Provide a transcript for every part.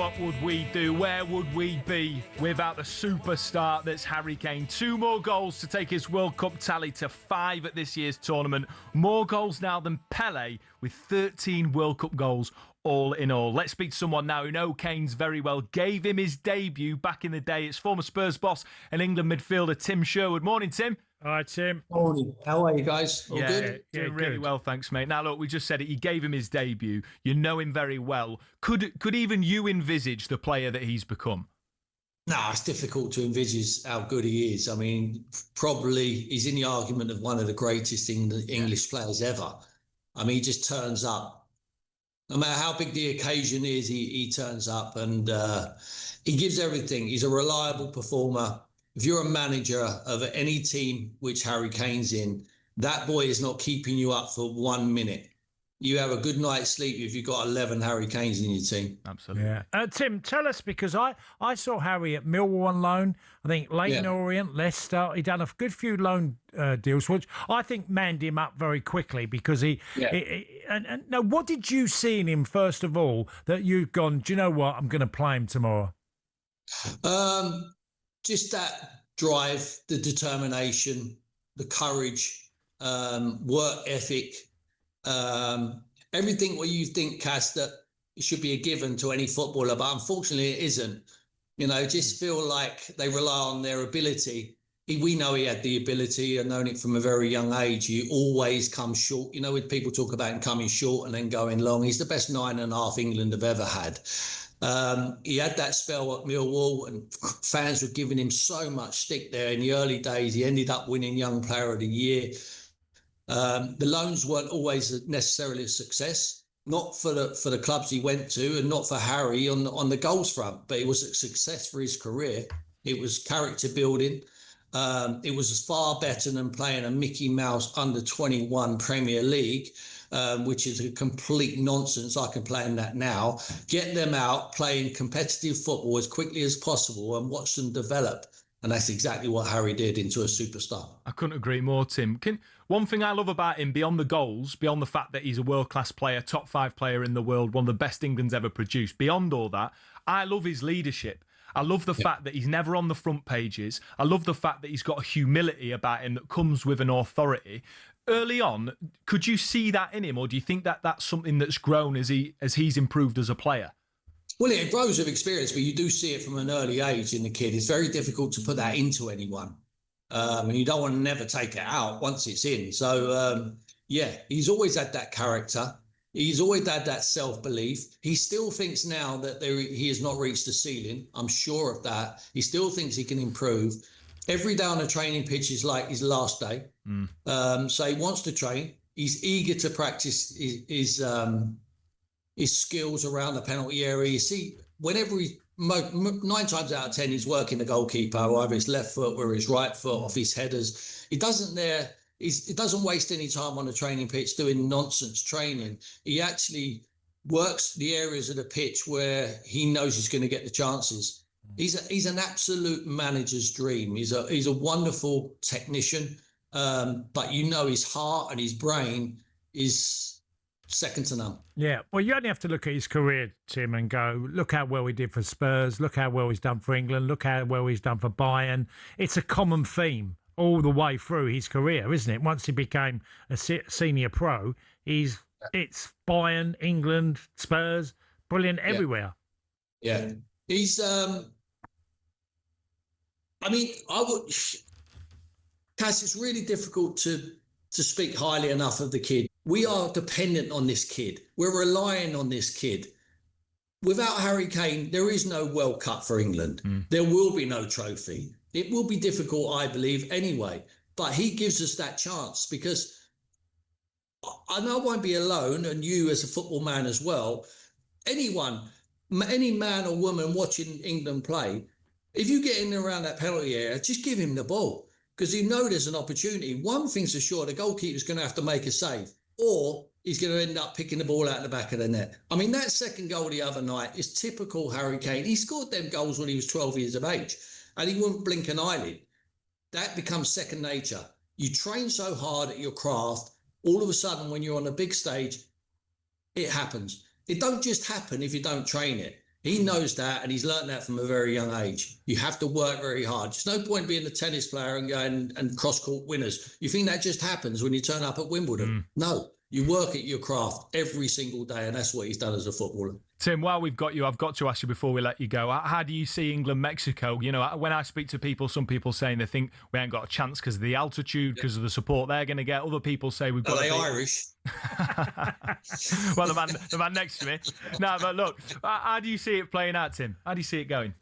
what would we do? Where would we be without the superstar that's Harry Kane? 2 more goals to take his World Cup tally to 5 at this year's tournament. More goals now than Pele, with 13 World Cup goals all in all. Let's speak to someone now who knows Kane's very well. Gave him his debut back in the day. It's former Spurs boss and England midfielder Tim Sherwood. Morning, Tim. All right, Tim. Morning. How are you guys? All good? Doing really well, thanks, mate. Now, look, we just said it. You gave him his debut. You know him very well. Could even you envisage the player that he's become? No, it's difficult to envisage how good he is. I mean, probably he's in the argument of one of the greatest English players ever. I mean, he just turns up. No matter how big the occasion is, he turns up and he gives everything. He's a reliable performer. If you're a manager of any team which Harry Kane's in, that boy is not keeping you up for 1 minute. You have a good night's sleep if you've got 11 Harry Kanes in your team. Absolutely. Yeah. Tim, tell us, because I saw Harry at Millwall on loan. I think Leyton Orient, Leicester. He'd done a good few loan deals, which I think manned him up very quickly because and now, what did you see in him, first of all, that you've gone, do you know what, I'm going to play him tomorrow? Just that drive, the determination, the courage, work ethic, everything what you think, Cass, that it should be a given to any footballer, but unfortunately it isn't. You know, just feel like they rely on their ability. We know he had the ability. I've known it from a very young age. You always come short. You know, when people talk about him coming short and then going long, he's the best 9.5 England have ever had. He had that spell at Millwall and fans were giving him so much stick there in the early days. He ended up winning Young Player of the Year. The loans weren't always necessarily a success, not for the clubs he went to and not for Harry on the goals front, but it was a success for his career. It was character building. It was far better than playing a Mickey Mouse under-21 Premier League, which is a complete nonsense. I can play in that now. Get them out playing competitive football as quickly as possible and watch them develop. And that's exactly what Harry did into a superstar. I couldn't agree more, Tim. One thing I love about him, beyond the goals, beyond the fact that he's a world-class player, top 5 player in the world, one of the best England's ever produced, beyond all that, I love his leadership. I love the fact that he's never on the front pages. I love the fact that he's got a humility about him that comes with an authority. Early on, could you see that in him, or do you think that that's something that's grown as he's improved as a player? Well, it grows with experience, but you do see it from an early age in the kid. It's very difficult to put that into anyone. And you don't want to never take it out once it's in. So, he's always had that character. He's always had that self-belief. He still thinks now that he has not reached the ceiling. I'm sure of that. He still thinks he can improve. Every day on the training pitch is like his last day. So he wants to train. He's eager to practice his skills around the penalty area. You see, whenever 9 times out of 10, he's working the goalkeeper, either his left foot or his right foot off his headers. He doesn't waste any time on the training pitch doing nonsense training. He actually works the areas of the pitch where he knows he's going to get the chances. He's an absolute manager's dream. He's a wonderful technician, but you know his heart and his brain is second to none. Yeah, well, you only have to look at his career, Tim, and go, look how well he did for Spurs, look how well he's done for England, look how well he's done for Bayern. It's a common theme all the way through his career, isn't it? Once he became a senior pro, it's Bayern, England, Spurs, brilliant everywhere. Yeah. He's, Cass, it's really difficult to speak highly enough of the kid. We are dependent on this kid. We're relying on this kid. Without Harry Kane, there is no World Cup for England. There will be no trophy. It will be difficult, I believe, anyway. But he gives us that chance because I know I won't be alone, and you as a football man as well. Anyone, any man or woman watching England play, if you get in around that penalty area, just give him the ball because you know there's an opportunity. One thing's for sure, the goalkeeper's going to have to make a save or he's going to end up picking the ball out the back of the net. I mean, that second goal the other night is typical Harry Kane. He scored them goals when he was 12 years of age and he wouldn't blink an eyelid. That becomes second nature. You train so hard at your craft, all of a sudden when you're on a big stage, it happens. It don't just happen if you don't train it. He knows that, and he's learned that from a very young age. You have to work very hard. There's no point being a tennis player and going and cross-court winners. You think that just happens when you turn up at Wimbledon? No, you work at your craft every single day, and that's what he's done as a footballer. Tim, while we've got you, I've got to ask you before we let you go, how do you see England-Mexico? You know, when I speak to people, some people saying they think we ain't got a chance because of the altitude, because of the support they're going to get. Other people say we've got Are they Irish? Well, the man next to me. No, but look, how do you see it playing out, Tim? How do you see it going?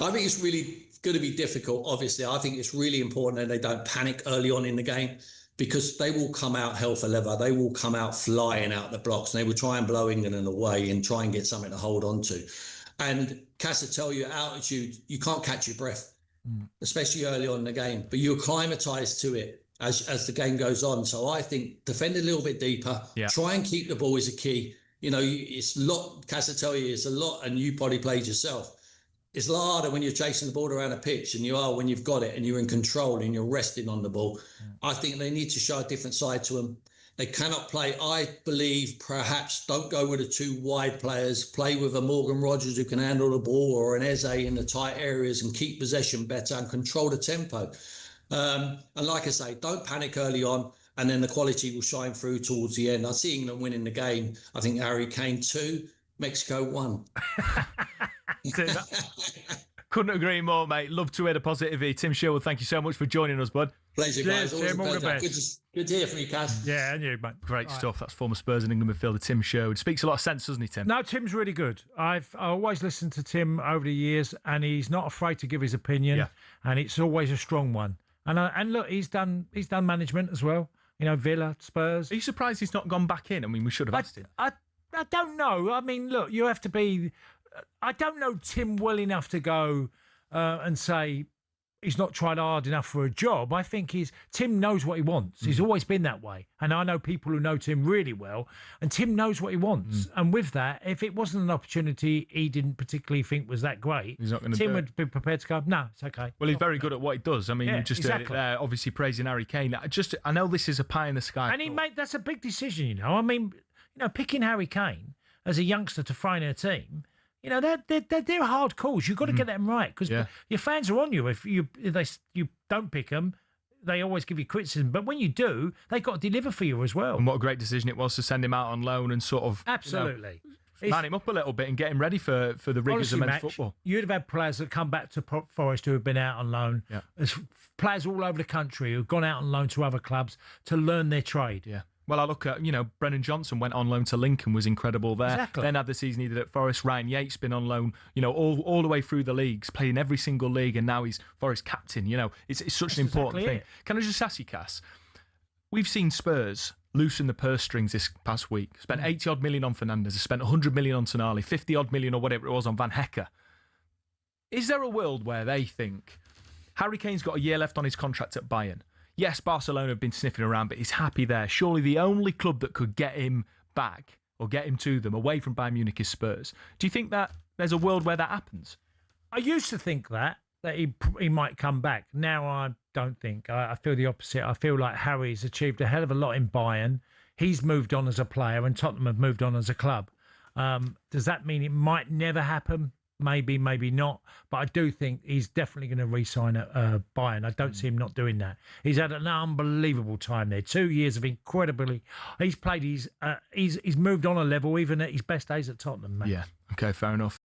I think it's really going to be difficult, obviously. I think it's really important that they don't panic early on in the game, because they will come out hell for leather. They will come out flying out the blocks, and they will try and blow England away and try and get something to hold on to. And Casa tell you, altitude, you can't catch your breath, especially early on in the game. But you're acclimatised to it as the game goes on. So I think defend a little bit deeper, try and keep the ball is a key. You know, it's a lot, Casa tell you, it's a lot, and you probably played yourself. It's a lot harder when you're chasing the ball around a pitch than you are when you've got it and you're in control and you're resting on the ball. I think they need to show a different side to them. They cannot play, I believe, perhaps don't go with the two wide players, play with a Morgan Rogers who can handle the ball, or an Eze in the tight areas and keep possession better and control the tempo. And like I say, don't panic early on, and then the quality will shine through towards the end. I see England winning the game. I think Harry Kane 2, Mexico 1. Couldn't agree more, mate. Love to hear the positivity. Tim Sherwood, thank you so much for joining us, bud. Pleasure, guys. Cheers, Tim, all the best. Good to hear from you, Cass. Yeah, and you, mate. Great stuff. That's former Spurs and England midfielder Tim Sherwood. Speaks a lot of sense, doesn't he, Tim? No, Tim's really good. I always listened to Tim over the years, and he's not afraid to give his opinion, and it's always a strong one. And look, he's done management as well. You know, Villa, Spurs. Are you surprised he's not gone back in? I mean, we should have asked him. I don't know. I mean, look, you have to be. I don't know Tim well enough to go and say he's not tried hard enough for a job. I think Tim knows what he wants. He's always been that way. And I know people who know Tim really well, and Tim knows what he wants. And with that, if it wasn't an opportunity he didn't particularly think was that great, he's not going to Tim would be prepared to go, no, it's okay. Well, he's very good at what he does. I mean, you just heard it exactly. there, obviously praising Harry Kane. I know this is a pie in the sky. And that's a big decision, you know. I mean, you know, picking Harry Kane as a youngster to throw in a team, you know, they're hard calls. You've got to get them right, because your fans are on you. If you don't pick them, they always give you criticism. But when you do, they've got to deliver for you as well. And what a great decision it was to send him out on loan and sort of absolutely man him up a little bit and get him ready for the rigours of men's football. You'd have had players that come back to Forest who have been out on loan. Yeah. There's players all over the country who've gone out on loan to other clubs to learn their trade. Yeah. Well, I look at, you know, Brennan Johnson went on loan to Lincoln, was incredible there. Exactly. Then had the season he did at Forest. Ryan Yates been on loan, you know, all the way through the leagues, playing every single league, and now he's Forest captain. You know, it's such an important thing. Can I just ask you, Cass? We've seen Spurs loosen the purse strings this past week. Spent 80-odd million on Fernandes, spent 100 million on Tonali, 50-odd million or whatever it was on Van Hecke. Is there a world where they think Harry Kane's got a year left on his contract at Bayern? Yes, Barcelona have been sniffing around, but he's happy there. Surely the only club that could get him back or get him to them away from Bayern Munich is Spurs. Do you think that there's a world where that happens? I used to think that he might come back. Now I don't think. I feel the opposite. I feel like Harry's achieved a hell of a lot in Bayern. He's moved on as a player, and Tottenham have moved on as a club. Does that mean it might never happen? Maybe, maybe not. But I do think he's definitely going to re-sign at Bayern. I don't see him not doing that. He's had an unbelievable time there. 2 years of incredibly. He's played. He's moved on a level even at his best days at Tottenham, mate. Yeah. Okay. Fair enough.